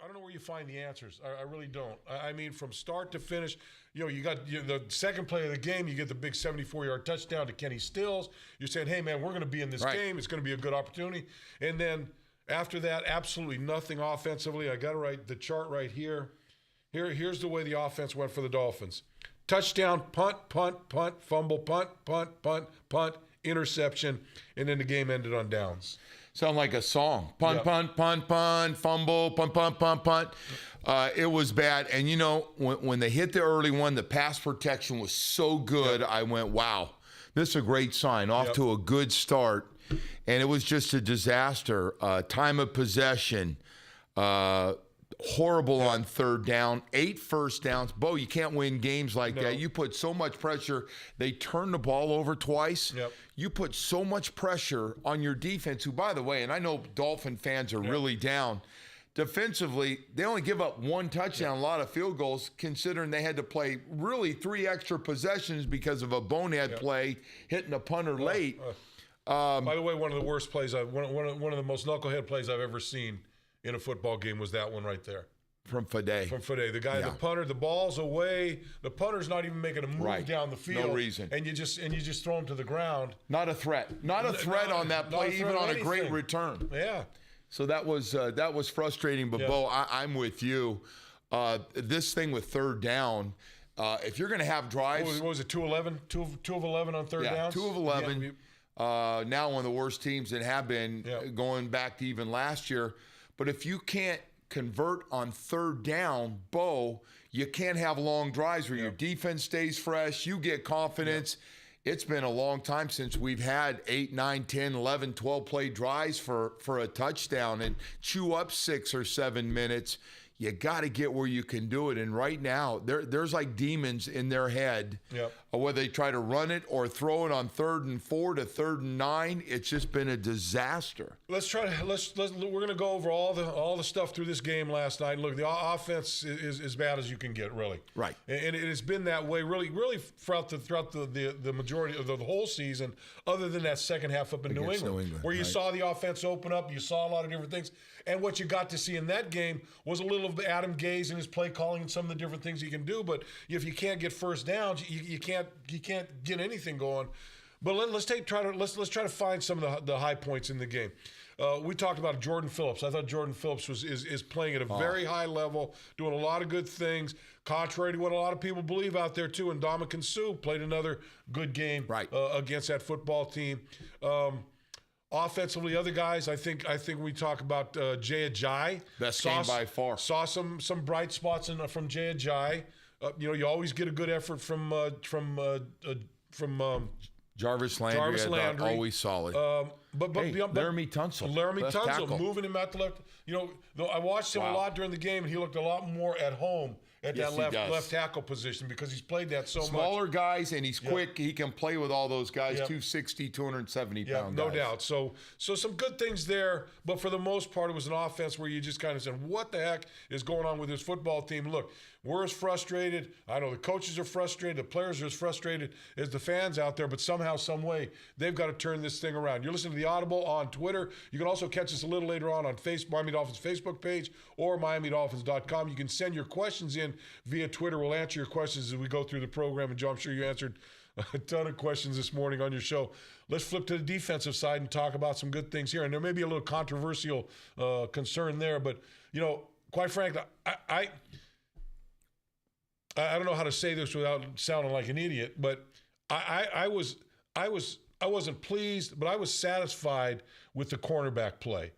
I don't know where you find the answers. I really don't. I mean, from start to finish, you got the second play of the game. You get the big 74-yard touchdown to Kenny Stills. You're saying, hey man, we're going to be in this game. It's going to be a good opportunity. And then after that, absolutely nothing offensively. I got to write the chart right here. Here's the way the offense went for the Dolphins: touchdown, punt, fumble, punt, interception, and then the game ended on downs. Sound like a song. Punt, fumble, punt. It was bad. And, when they hit the early one, the pass protection was so good, I went, wow, this is a great sign. Off to a good start. And it was just a disaster. Time of possession, horrible on third down, 8 first downs. Bo, you can't win games like that. You put so much pressure. They turned the ball over twice. You put so much pressure on your defense, who, by the way, and I know Dolphin fans are really down. Defensively, they only give up 1 touchdown, a lot of field goals, considering they had to play really 3 extra possessions because of a bonehead play, hitting a punter late. By the way, one of the worst plays, one of the most knucklehead plays I've ever seen in a football game was that one right there. From Fade. The guy, the punter, the ball's away. The punter's not even making a move down the field. No reason. And you just throw him to the ground. Not a threat. Not a threat on that play, even on a great return. Yeah. So that was frustrating. But Bo, I'm with you. This thing with third down, if you're going to have drives, what was it? 2-11, 2 of 11 on third downs. 2 of 11. Now one of the worst teams that have been going back to even last year. But if you can't convert on third down, Bo, you can't have long drives where your defense stays fresh, you get confidence. It's been a long time since we've had 8, 9, 10, 11, 12 play drives for a touchdown and chew up 6 or 7 minutes. You got to get where you can do it. And right now, there's like demons in their head. Whether they try to run it or throw it on 3rd and 4 to 3rd and 9, it's just been a disaster. We're going to go over all the stuff through this game last night. Look, the offense is as bad as you can get, really. Right. And it has been that way really throughout the majority of the whole season, other than that second half up in New England, where you saw the offense open up, you saw a lot of different things. And what you got to see in that game was a little of Adam Gase and his play calling and some of the different things he can do. But if you can't get first downs, you can't get anything going. But let's try to find some of the high points in the game. We talked about Jordan Phillips. I thought Jordan Phillips is playing at a very high level, doing a lot of good things, contrary to what a lot of people believe out there too. And Ndamukong Suh played another good game against that football team. Offensively, other guys, I think we talk about Jay Ajayi. Best game by far. Saw some bright spots from Jay Ajayi. You always get a good effort from Jarvis Landry. Always solid. Laramie Tunsil. Moving him out to left. I watched him a lot during the game, and he looked a lot more at home at that left tackle position because he's played that so much. Smaller guys, and he's quick. He can play with all those guys, 260, 270-pound guys. No doubt. So some good things there, but for the most part, it was an offense where you just kind of said, what the heck is going on with this football team? Look, we're as frustrated. I know the coaches are frustrated. The players are as frustrated as the fans out there, but somehow, some way, they've got to turn this thing around. You're listening to the Audible on Twitter. You can also catch us a little later on Miami Dolphins Facebook page or MiamiDolphins.com. You can send your questions in via Twitter. We'll answer your questions as we go through the program. And Joe, I'm sure you answered a ton of questions this morning on your show. Let's flip to the defensive side and talk about some good things here. And there may be a little controversial concern there, but quite frankly, I don't know how to say this without sounding like an idiot, but I wasn't pleased, but I was satisfied with the cornerback play.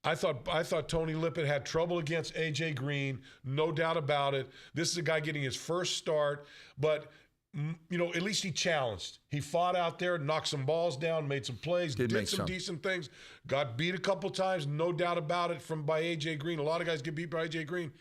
I thought Tony Lippett had trouble against A.J. Green, no doubt about it. This is a guy getting his first start, but at least he challenged. He fought out there, knocked some balls down, made some plays, did some decent things, got beat a couple times, no doubt about it, by A.J. Green. A lot of guys get beat by A.J. Green.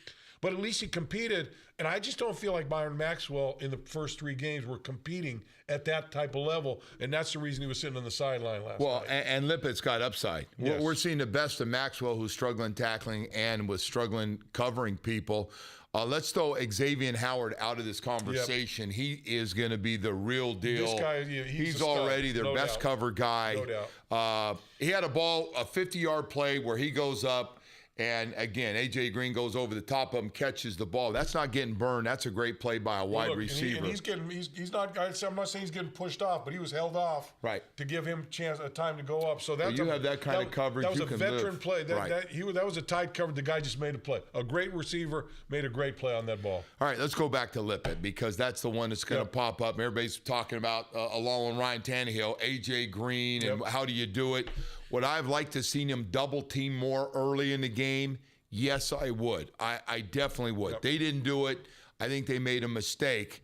But at least he competed, and I just don't feel like Byron Maxwell in the first 3 games were competing at that type of level, and that's the reason he was sitting on the sideline last night. Well, and Lippett's got upside. Yes. We're seeing the best of Maxwell, who's struggling tackling and was struggling covering people. Let's throw Xavier Howard out of this conversation. Yep. He is going to be the real deal. This guy, he's already their best cover guy. No doubt. He had a 50-yard play where he goes up And again, A.J. Green goes over the top of him, catches the ball. That's not getting burned. That's a great play by a wide receiver. And he's not. I'm not saying he's getting pushed off, but he was held off to give him a time to go up. So that's have that kind of coverage. That was you a can veteran live. play. That was a tight coverage. The guy just made a play. A great receiver made a great play on that ball. All right, let's go back to Lippett because that's the one that's going to pop up. Everybody's talking about along with Ryan Tannehill, A.J. Green, and how do you do it? Would I have liked to seen him double team more early in the game? Yes, I would. I definitely would. They didn't do it. I think they made a mistake.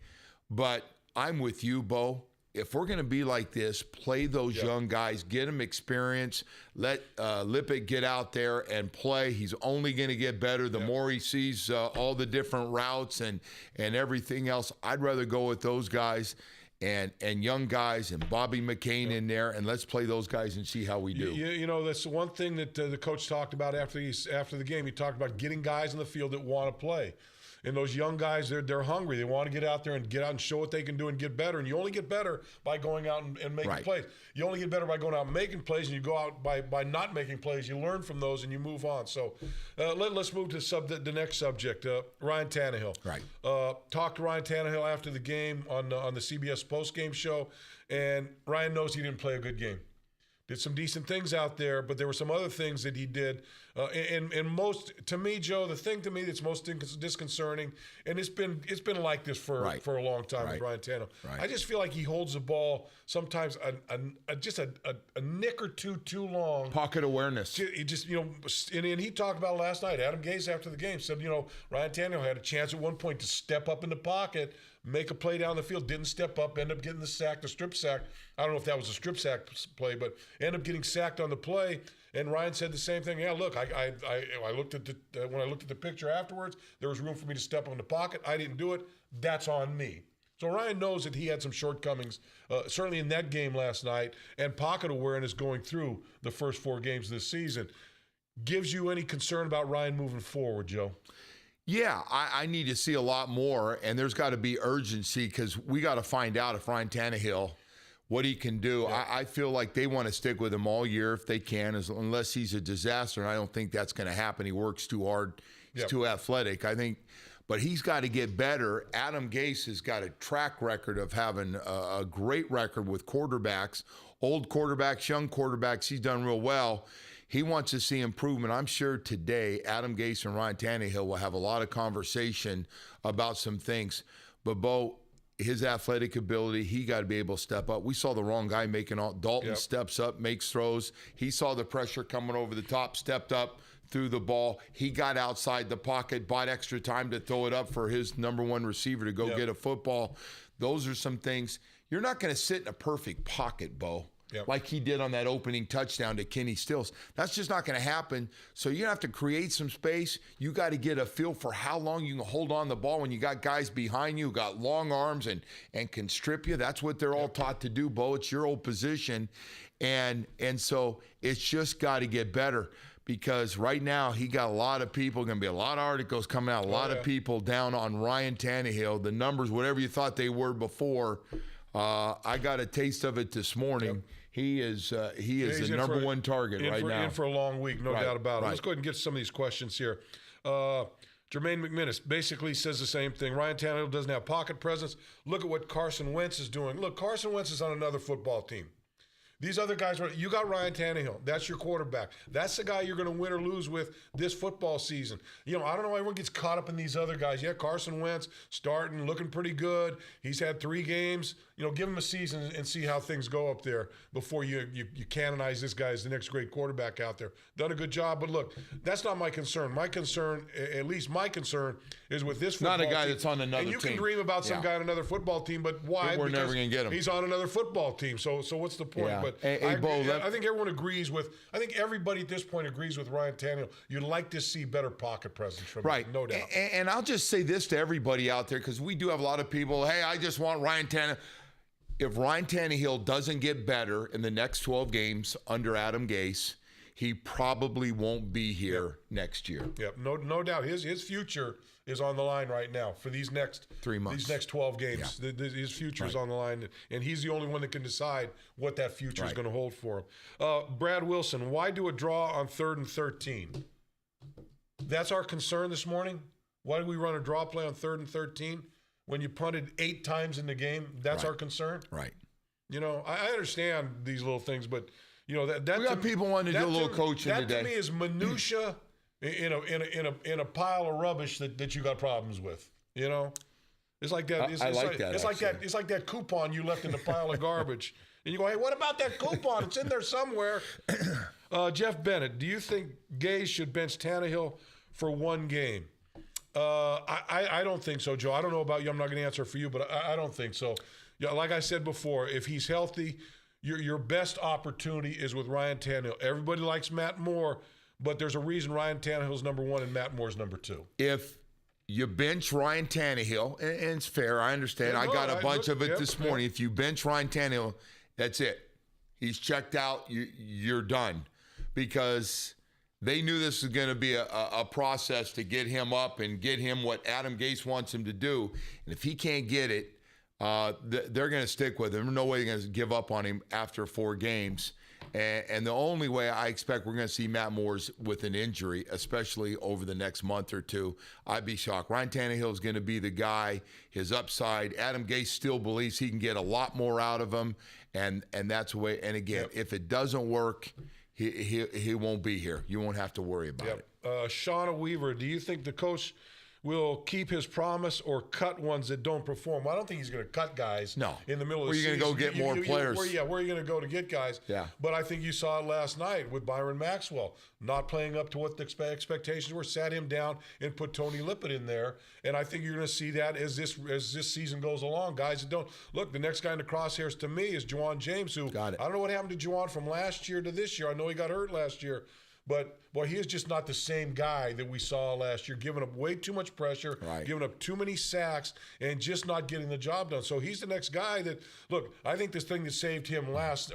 But I'm with you, Bo. If we're going to be like this, play those young guys, get them experience, let Lippett get out there and play. He's only going to get better the more he sees all the different routes and everything else. I'd rather go with those guys and young guys and Bobby McCain in there, and let's play those guys and see how we do. You know, that's the one thing that the coach talked about after the game. He talked about getting guys in the field that want to play. And those young guys, they're hungry. They want to get out there and show what they can do and get better. And you only get better by going out and making plays. You only get better by going out and making plays, and you go out by not making plays. You learn from those and you move on. So let's move to the next subject, Ryan Tannehill. Right. Talked to Ryan Tannehill after the game on the CBS postgame show, and Ryan knows he didn't play a good game. Did some decent things out there, but there were some other things that he did. And most, to me, Joe, the thing to me that's most disconcerting, and it's been like this for a long time with Ryan Tannehill. I just feel like he holds the ball sometimes just a nick or two too long. Pocket awareness. He just, and he talked about it last night. Adam Gase after the game said, Ryan Tannehill had a chance at one point to step up in the pocket, make a play down the field, didn't step up, end up getting the strip sack. I don't know if that was a strip sack play, but end up getting sacked on the play. And Ryan said the same thing. Yeah, look, I looked at when I looked at the picture afterwards, there was room for me to step up in the pocket. I didn't do it. That's on me. So Ryan knows that he had some shortcomings, certainly in that game last night, and pocket awareness going through the first 4 games this season. Gives you any concern about Ryan moving forward, Joe? Yeah, I need to see a lot more, and there's got to be urgency because we got to find out if Ryan Tannehill, what he can do. Yeah. I feel like they want to stick with him all year if they can, unless he's a disaster, and I don't think that's going to happen. He works too hard. He's too athletic, I think. But he's got to get better. Adam Gase has got a track record of having a great record with quarterbacks, old quarterbacks, young quarterbacks. He's done real well. He wants to see improvement. I'm sure today Adam Gase and Ryan Tannehill will have a lot of conversation about some things. But, Bo, his athletic ability, he got to be able to step up. We saw the wrong guy making all. Dalton steps up, makes throws. He saw the pressure coming over the top, stepped up, threw the ball. He got outside the pocket, bought extra time to throw it up for his number one receiver to go get a football. Those are some things. You're not going to sit in a perfect pocket, Bo. Like he did on that opening touchdown to Kenny Stills. That's just not going to happen. So you have to create some space. You got to get a feel for how long you can hold on the ball when you got guys behind you who got long arms and can strip you. That's what they're all taught to do, Bo. It's your old position. And so it's just got to get better because right now he got a lot of people, going to be a lot of articles coming out, a lot of people down on Ryan Tannehill. The numbers, whatever you thought they were before, I got a taste of it this morning. He is the number one target right now. In for a long week, no doubt about it. Let's go ahead and get some of these questions here. Jermaine McMinnis basically says the same thing. Ryan Tannehill doesn't have pocket presence. Look at what Carson Wentz is doing. Look, Carson Wentz is on another football team. These other guys, you got Ryan Tannehill. That's your quarterback. That's the guy you're going to win or lose with this football season. I don't know why everyone gets caught up in these other guys. Yeah, Carson Wentz starting, looking pretty good. He's had 3 games. Give him a season and see how things go up there before you canonize this guy as the next great quarterback out there. Done a good job, but look, that's not my concern. My concern, at least my concern, is with this football team. Not a guy that's on another team. And you can dream about some guy on another football team, but why? We're never going to get him. He's on another football team, so what's the point? Yeah. But Bo, I think everyone agrees with. I think everybody at this point agrees with Ryan Tannehill. You'd like to see better pocket presence from him, no doubt. And I'll just say this to everybody out there because we do have a lot of people. Hey, I just want Ryan Tannehill. If Ryan Tannehill doesn't get better in the next 12 games under Adam Gase, he probably won't be here next year. Yep, no doubt. His future is on the line right now for these next 3 months. These next 12 games. His future is on the line, and he's the only one that can decide what that future is going to hold for him. Brad Wilson, why do a draw on 3rd and 13? That's our concern this morning. Why did we run a draw play on 3rd and 13 when you punted 8 times in the game? That's our concern. Right. You know, I understand these little things, but you know that we got people wanting to do a little coaching today. That to me is minutia in a pile of rubbish that you got problems with. You know, it's like that. It's like that coupon you left in the pile of garbage, and you go, "Hey, what about that coupon? It's in there somewhere." Jeff Bennett, do you think Gase should bench Tannehill for 1 game? I don't think so, Joe. I don't know about you. I'm not going to answer for you, but I don't think so. Yeah, like I said before, if he's healthy, your best opportunity is with Ryan Tannehill. Everybody likes Matt Moore, but there's a reason Ryan Tannehill's number 1 and Matt Moore's number 2. If you bench Ryan Tannehill, and it's fair, I understand. I got a bunch of it this morning. If you bench Ryan Tannehill, that's it. He's checked out. You're done. Because they knew this was going to be a process to get him up and get him what Adam Gase wants him to do. And if he can't get it, they're going to stick with him. There's no way they're going to give up on him after 4 games. And the only way I expect we're going to see Matt Moore's with an injury, especially over the next month or 2, I'd be shocked. Ryan Tannehill is going to be the guy, his upside. Adam Gase still believes he can get a lot more out of him. And that's the way. And again, if it doesn't work, he won't be here. You won't have to worry about it. Shauna Weaver, do you think the coach will keep his promise or cut ones that don't perform? Well, I don't think he's going to cut guys in the middle of the season. Where are you going to go get more players? Where are you going to go to get guys? Yeah. But I think you saw it last night with Byron Maxwell not playing up to what the expectations were, sat him down and put Tony Lippett in there. And I think you're going to see that as this season goes along. Guys that don't – look, the next guy in the crosshairs to me is Juwan James, who – I don't know what happened to Juwan from last year to this year. I know he got hurt last year. But, boy, he is just not the same guy that we saw last year, giving up way too much pressure, giving up too many sacks, and just not getting the job done. So he's the next guy that, look, I think this thing that saved him last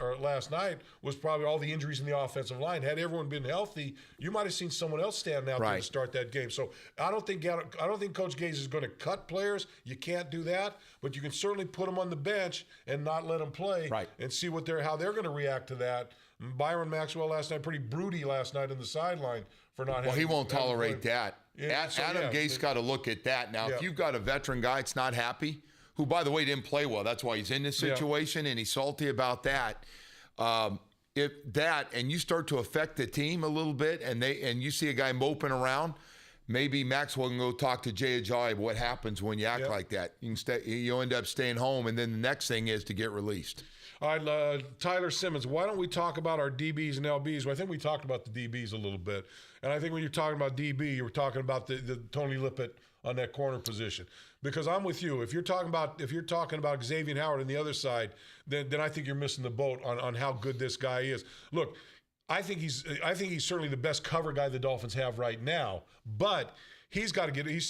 night was probably all the injuries in the offensive line. Had everyone been healthy, you might have seen someone else stand out there to start that game. So I don't think Coach Gase is going to cut players. You can't do that. But you can certainly put them on the bench and not let them play and see how they're going to react to that. Byron Maxwell last night, pretty broody last night on the sideline for not having. Well, he won't tolerate that. Adam Gase got to look at that. Now, if you've got a veteran guy that's not happy, who, by the way, didn't play well, that's why he's in this situation, and he's salty about that. If that, and you start to affect the team a little bit, and you see a guy moping around, maybe Maxwell can go talk to Jay Ajayi. What happens when you act like that? You end up staying home, and then the next thing is to get released. All right, Tyler Simmons, why don't we talk about our DBs and LBs? Well, I think we talked about the DBs a little bit. And I think when you're talking about DB, you were talking about the Tony Lippett on that corner position. Because I'm with you. If you're talking about Xavier Howard on the other side, then I think you're missing the boat on how good this guy is. Look, I think he's certainly the best cover guy the Dolphins have right now. But he's got to get. He's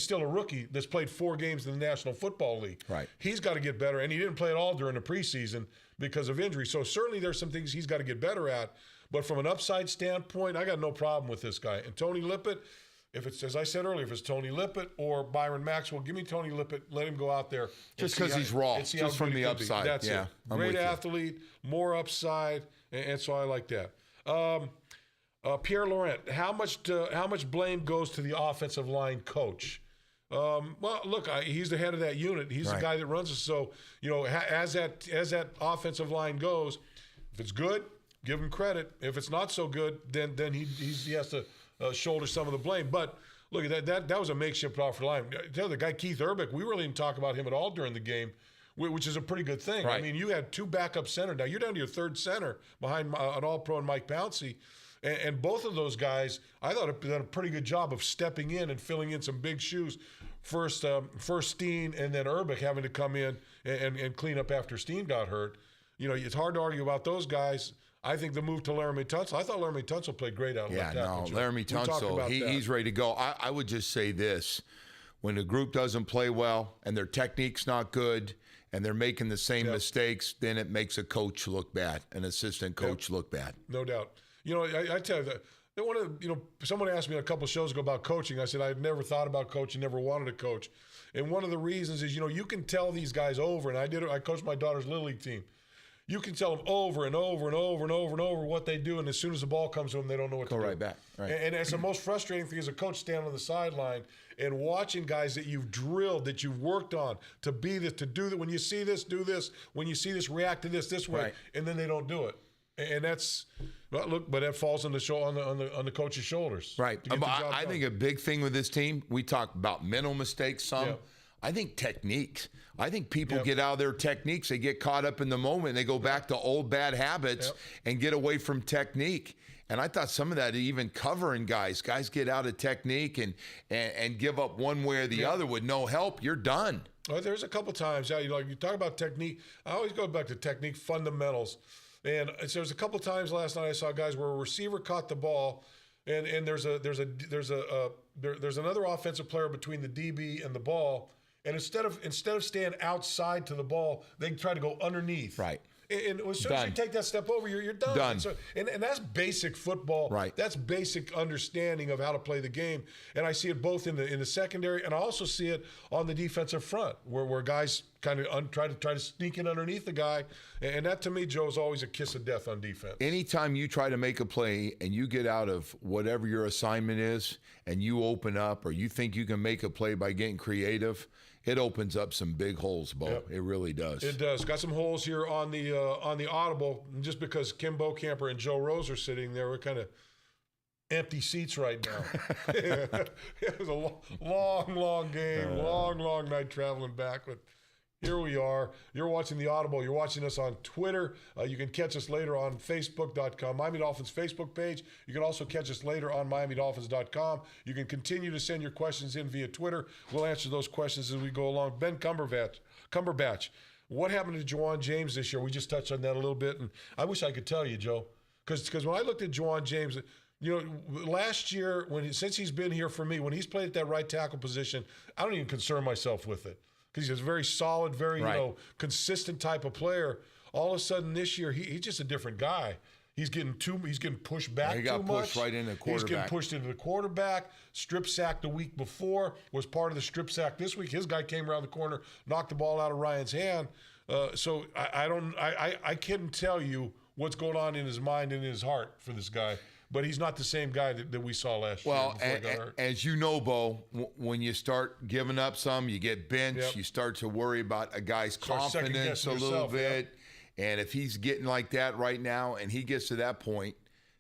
still a rookie that's played 4 games in the National Football League. Right. He's got to get better, and he didn't play at all during the preseason because of injury. So certainly there's some things he's got to get better at. But from an upside standpoint, I got no problem with this guy. And Tony Lippett, if it's, as I said earlier, if it's Tony Lippett or Byron Maxwell, give me Tony Lippett. Let him go out there. Just because he's raw. Just from the upside. That's it. Great athlete, more upside, and so I like that. Pierre Laurent, how much blame goes to the offensive line coach? Well, look, he's the head of that unit. He's the guy that runs it. So, as that offensive line goes, if it's good, give him credit. If it's not so good, then he has to shoulder some of the blame. But look, that was a makeshift offensive line. The guy Keith Urbick, we really didn't talk about him at all during the game, which is a pretty good thing. Right. I mean, you had 2 backup center. Now you're down to your 3rd center behind an All-Pro and Mike Pouncey. And both of those guys, I thought, have done a pretty good job of stepping in and filling in some big shoes. First Steen and then Urbick having to come in and clean up after Steen got hurt. It's hard to argue about those guys. I think the move to Laramie Tunsil, I thought Laramie Tunsil played great out of that. Laramie Tunsil, he's ready to go. I would just say this. When the group doesn't play well and their technique's not good and they're making the same mistakes, then it makes a coach look bad, an assistant coach look bad. No doubt. I tell you that someone asked me a couple of shows ago about coaching. I said I'd never thought about coaching, never wanted to coach. And one of the reasons is, you can tell these guys over, and I coached my daughter's Little League team. you can tell them over and over and over and over and over what they do, and as soon as the ball comes to them, they don't know what to do. Go right back. Right. And it's the most frustrating thing as a coach standing on the sideline and watching guys that you've drilled, that you've worked on to be this, to do that. When you see this, do this. When you see this, react to this way, Right. and then they don't do it. And that's look, but that falls on the coach's shoulders. Right. to get the job I done. think a big thing with this team, we talk about mental mistakes some. Yeah. I think techniques. I think people Yep. get out of their techniques. They get caught up in the moment. They go back to old bad habits Yep. and get away from technique. And I thought some of that even covering guys. Guys get out of technique and give up one way or the other with no help. You're done. Well, there's a couple times, you talk about technique. I always go back to technique fundamentals. And so there's a couple times last night I saw guys where a receiver caught the ball, and there's another offensive player between the DB and the ball, and instead of staying outside to the ball, they try to go underneath. Right. And as soon as you take that step over, you're done. Done. And that's basic football. Right. That's basic understanding of how to play the game. And I see it both in the secondary, and I also see it on the defensive front, where guys kind of try to sneak in underneath the guy. And that, to me, Joe, is always a kiss of death on defense. Anytime you try to make a play and you get out of whatever your assignment is and you open up or you think you can make a play by getting creative, it opens up some big holes, Bo. Yep. It really does. It does. Got some holes here on the Audible, and just because Kim Bokamper and Joe Rose are sitting there, we're kind of empty seats right now. It was a long game, long night traveling back, but here we are. You're watching the Audible. You're watching us on Twitter. You can catch us later on Facebook.com, Miami Dolphins Facebook page. You can also catch us later on MiamiDolphins.com. You can continue to send your questions in via Twitter. We'll answer those questions as we go along. Ben Cumberbatch, what happened to Juwan James this year? We just touched on that a little bit, and I wish I could tell you, Joe, because when I looked at Juwan James, last year, since he's been here for me, when he's played at that right tackle position, I don't even concern myself with it. Because he's a very solid, very consistent type of player. All of a sudden this year, he's just a different guy. He's getting pushed back too much. He got pushed right into the quarterback. He's getting pushed into the quarterback. Strip sacked the week before, was part of the strip sack this week. His guy came around the corner, knocked the ball out of Ryan's hand. So I can't tell you what's going on in his mind and in his heart for this guy. But he's not the same guy that we saw last year before he got hurt. As you know, Bo, when you start giving up some, you get benched, Yep. you start to worry about a guy's confidence second-guessing a little yourself, bit. And if he's getting like that right now and he gets to that point,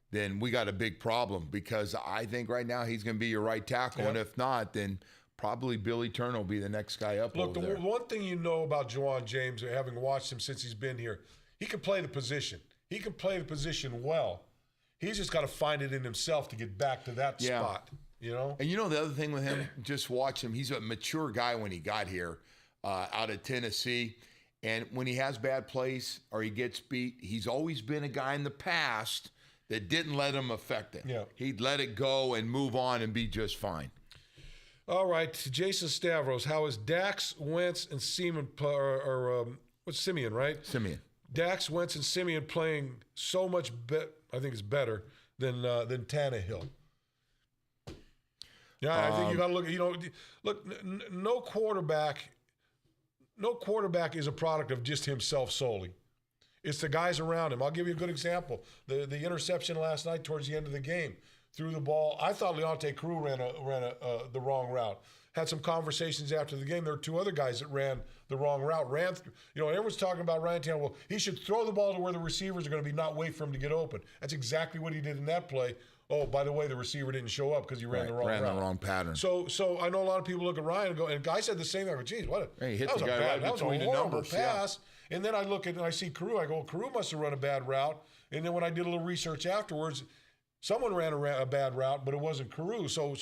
then we got a big problem, because I think right now he's going to be your right tackle. Yep. And if not, then probably Billy Turner will be the next guy up Look, over there. the one thing you know about Juwan James, having watched him since he's been here, he can play the position. He can play the position well. He's just got to find it in himself to get back to that spot, And the other thing with him, just watch him. He's a mature guy when he got here out of Tennessee. And when he has bad plays or he gets beat, he's always been a guy in the past that didn't let him affect it. Yeah. He'd let it go and move on and be just fine. All right, Jason Stavros, how is Dax, Wentz, and Simeon, what's Simeon, right? Simeon. Dax, Wentz, and Simeon playing so much better. I think it's better than Tannehill. Yeah, I think you got to look. No quarterback is a product of just himself solely. It's the guys around him. I'll give you a good example. The interception last night towards the end of the game, threw the ball. I thought Leonte Crew ran the wrong route. Had some conversations after the game. There were two other guys that ran the wrong route. Everyone's talking about Ryan Tannehill. Well, he should throw the ball to where the receivers are going to be, not wait for him to get open. That's exactly what he did in that play. Oh, by the way, the receiver didn't show up because he ran the wrong route. Ran the wrong pattern. So I know a lot of people look at Ryan and go, and guy said the same thing. I go, geez, He hit the guy right that was a between the horrible numbers. pass. Yeah. And then I look at and I see Carew. I go, Carew must have run a bad route. And then when I did a little research afterwards, someone ran a bad route, but it wasn't Carew. So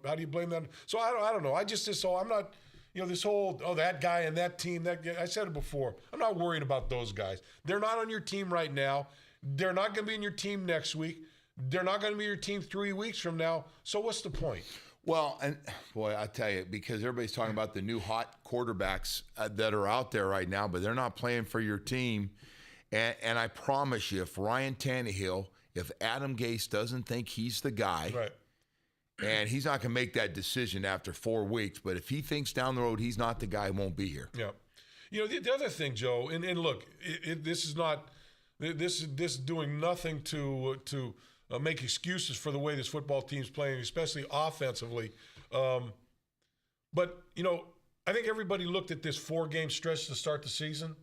how do you blame that? So I don't know. I'm not. This whole, that guy and that team, I said it before. I'm not worried about those guys. They're not on your team right now. They're not going to be in your team next week. They're not going to be your team 3 weeks from now. So what's the point? Well, and boy, I tell you, because everybody's talking about the new hot quarterbacks that are out there right now, but they're not playing for your team. And I promise you, if Ryan Tannehill, if Adam Gase doesn't think he's the guy, Right. and he's not going to make that decision after 4 weeks, but if he thinks down the road he's not the guy, he won't be here. Yeah. The other thing, Joe, and look, this is doing nothing to make excuses for the way this football team's playing, especially offensively. But I think everybody looked at this 4-game stretch to start the season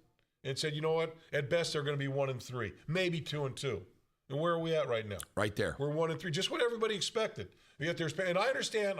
and said, you know what? At best, they're going to be 1-3, maybe 2-2. And where are we at right now? Right there. We're 1-3, just what everybody expected. And I understand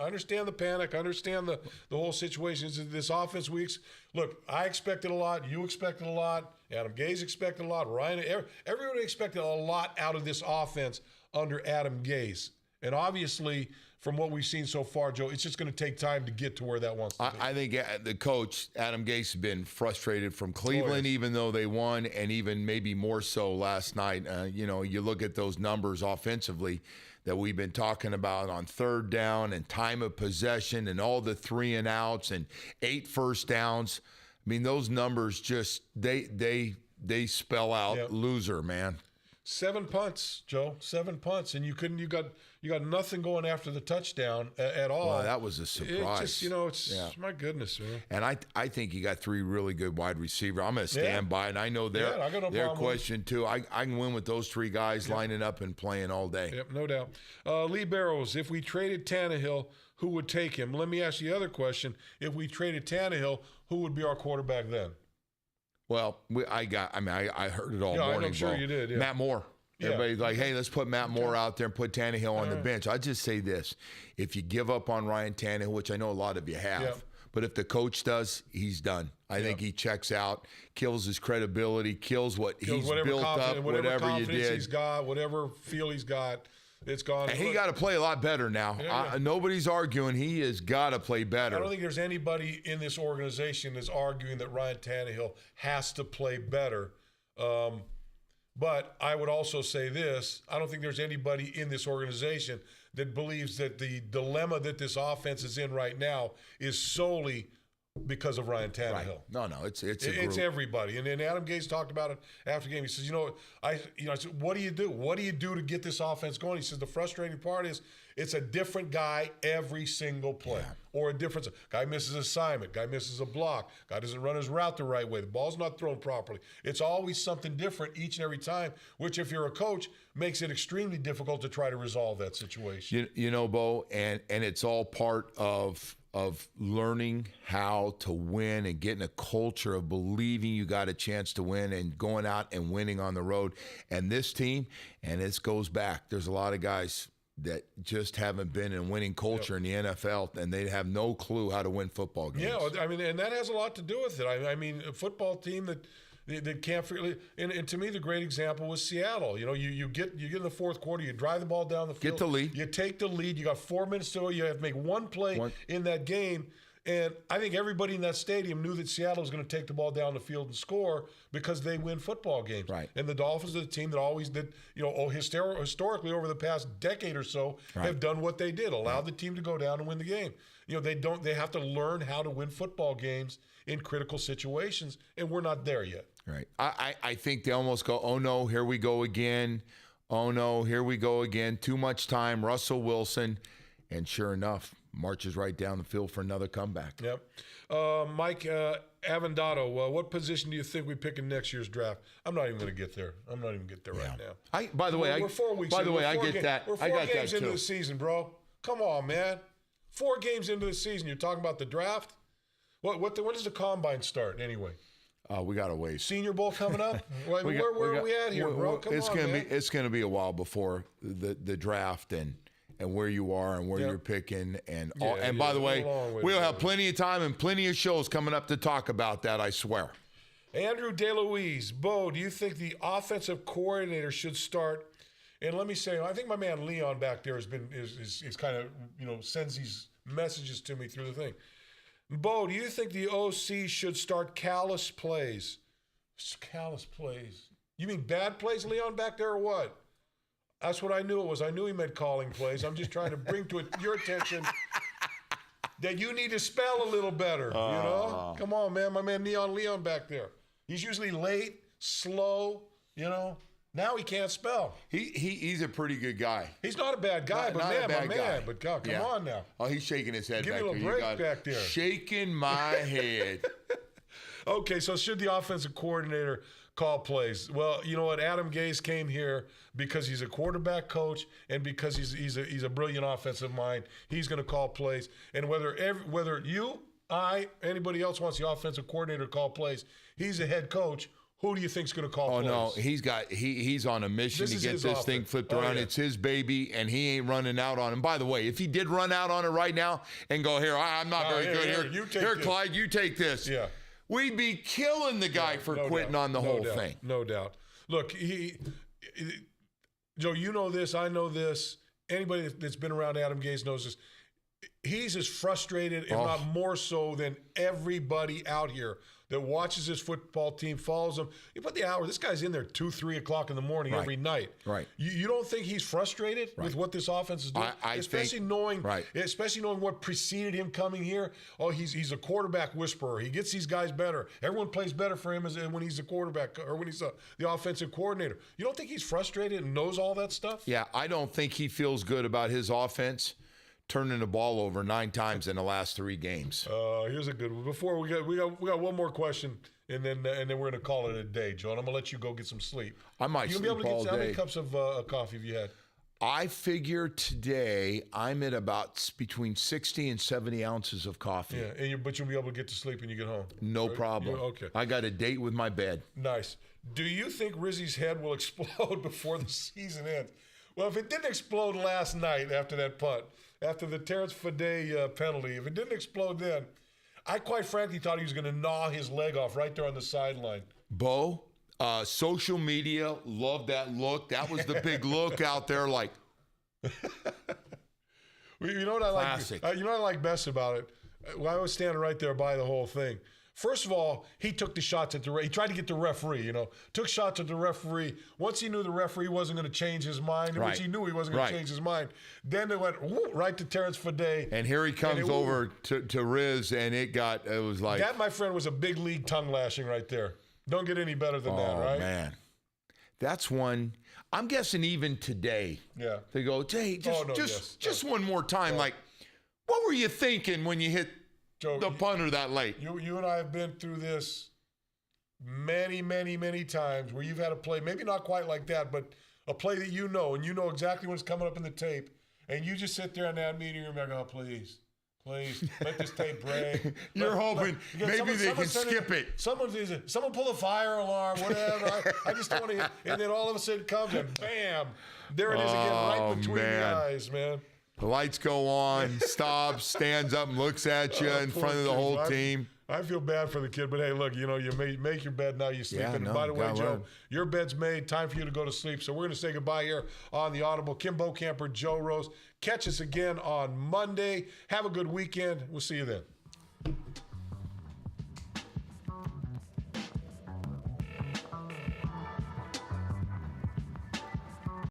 the panic. I understand the whole situation. This offense weeks. Look, I expected a lot. You expected a lot. Adam Gase expected a lot. Ryan, everybody expected a lot out of this offense under Adam Gase. And obviously, from what we've seen so far, Joe, it's just going to take time to get to where that wants to be. I think the coach, Adam Gase, has been frustrated from Cleveland, even though they won, and even maybe more so last night. You look at those numbers offensively that we've been talking about on third down and time of possession and all the 3 and outs and 8 first downs. I mean, those numbers just they spell out loser, man. 7 punts, Joe. 7 punts, and you got nothing going after the touchdown at all. Well, that was a surprise. My goodness, man. And I think you got 3 really good wide receivers. I'm going to stand by, and I know their question too. I can win with those 3 guys lining up and playing all day. Yep, no doubt. Lee Barrows, if we traded Tannehill, who would take him? Let me ask you the other question. If we traded Tannehill, who would be our quarterback then? Well, I heard it all morning. I'm sure you did. Yeah. Matt Moore. Everybody's like, hey, let's put Matt Moore out there and put Tannehill on the bench. I just say this. If you give up on Ryan Tannehill, which I know a lot of you have, but if the coach does, he's done. I think he checks out, kills his credibility, kills he's built up, whatever you did. He's got, whatever feel he's got. It's gone. And he got to play a lot better now. Nobody's arguing. He has got to play better. I don't think there's anybody in this organization that's arguing that Ryan Tannehill has to play better. But I would also say this. I don't think there's anybody in this organization that believes that the dilemma that this offense is in right now is solely because of Ryan Tannehill. Right. No, it's everybody. And then Adam Gase talked about it after the game. He says, I said, what do you do? What do you do to get this offense going? He says the frustrating part is it's a different guy every single play, or a difference. Guy misses assignment. Guy misses a block. Guy doesn't run his route the right way. The ball's not thrown properly. It's always something different each and every time, which if you're a coach makes it extremely difficult to try to resolve that situation. Bo, and it's all part of learning how to win and getting a culture of believing you got a chance to win and going out and winning on the road. And this team, and this goes back, there's a lot of guys that just haven't been in winning culture in the NFL, and they have no clue how to win football games. Yeah, and that has a lot to do with it. A football team that can't figure. And to me, the great example was Seattle. You get in the fourth quarter, you drive the ball down the field, get the lead, you take the lead. You got 4 minutes to go. You have to make one play in that game. And I think everybody in that stadium knew that Seattle was going to take the ball down the field and score because they win football games. Right. And the Dolphins are the team that always did, historically over the past decade or so, have done what they did, allowed the team to go down and win the game. They have to learn how to win football games in critical situations, and we're not there yet. Right. I think they almost go, oh, no, here we go again. Oh, no, here we go again. Too much time. Russell Wilson. And sure enough, marches right down the field for another comeback. Yep. Mike Avendato, what position do you think we pick in next year's draft? I'm not even going to get there. I'm not even get there right now. By the way, we're 4 weeks. By the way, I get that. We're 4 games into the season, bro. Come on, man. 4 games into the season. You're talking about the draft. When does the combine start anyway? We got a ways. Senior Bowl coming up. Where are we at here, bro? It's going to be a while before the draft and where you are and where you're picking. And by the way, we'll have plenty of time and plenty of shows coming up to talk about that, I swear. Andrew DeLuise, Bo, do you think the offensive coordinator should start? And let me say, I think my man Leon back there is kind of, sends these messages to me through the thing. Bo, do you think the OC should start callous plays? Callous plays. You mean bad plays, Leon, back there, or what? That's what I knew it was. I knew he meant calling plays. I'm just trying to bring to your attention that you need to spell a little better, Come on, man. My man Leon back there. He's usually late, slow, Now he can't spell. He's a pretty good guy. He's not a bad guy, but God, come on now. Oh, he's shaking his head Give back me a there. little break back there. Shaking my head. Okay, so should the offensive coordinator call plays? Well, you know what? Adam Gase came here because he's a quarterback coach and because he's a brilliant offensive mind. He's going to call plays. And whether you, I, anybody else wants the offensive coordinator to call plays, he's a head coach. Who do you think's going to call plays? Oh, no, he's on a mission to get this thing flipped around. Yeah. It's his baby, and he ain't running out on him. By the way, if he did run out on it right now and go, here, I'm not very good. Here, Clyde, you take this. Yeah. We'd be killing the guy for quitting on the whole thing. No doubt. Look, Joe, you know this. I know this. Anybody that's been around Adam Gase knows this. He's as frustrated, if not more so, than everybody out here that watches this football team, follows them. You put the hour, this guy's in there 2, 3 o'clock in the morning every night. Right. You don't think he's frustrated with what this offense is doing? Especially knowing what preceded him coming here. Oh, he's a quarterback whisperer. He gets these guys better. Everyone plays better for him when he's the quarterback or when he's the offensive coordinator. You don't think he's frustrated and knows all that stuff? Yeah, I don't think he feels good about his offense turning the ball over 9 times in the last 3 games. Here's a good one. Before we got one more question, and then we're going to call it a day, Joe. And I'm going to let you go get some sleep. I might sleep all day. How many cups of coffee have you had? I figure today I'm at about between 60 and 70 ounces of coffee. Yeah, but you'll be able to get to sleep when you get home. No problem. Okay. I got a date with my bed. Nice. Do you think Rizzy's head will explode before the season ends? Well, if it didn't explode last night after that punt, after the Terrence Fede penalty, if it didn't explode then, I quite frankly thought he was going to gnaw his leg off right there on the sideline. Bo, social media loved that look. That was the big look out there, like. You know what I like? Classic. You know what I like best about it? I was standing right there by the whole thing. First of all, he took the shots at he tried to get the referee, took shots at the referee. Once he knew the referee wasn't going to change his mind, which he knew he wasn't going to change his mind, then it went right to Terrence Fede. And here he comes over to Riz, and it was like. That, my friend, was a big league tongue lashing right there. Don't get any better than that, right? Oh, man. That's one. I'm guessing even today. Yeah. They go, hey, just one more time. Like, what were you thinking when you hit Joe, the punter that late? You and I have been through this many, many, many times where you've had a play, maybe not quite like that, but a play that you know, and you know exactly what's coming up in the tape, and you just sit there in that meeting room and go, please, let this tape break. You're hoping maybe they can skip it. Someone pull a fire alarm, whatever. I just don't want to. And then all of a sudden it comes and bam, there it is again, right between the eyes, man. The lights go on, stops, stands up, and looks at you in front of the whole team. I feel bad for the kid, but hey, look, you make your bed, now you sleep. And by the way, Joe, your bed's made. Time for you to go to sleep. So we're going to say goodbye here on the Audible. Kim Bokamper, Joe Rose. Catch us again on Monday. Have a good weekend. We'll see you then.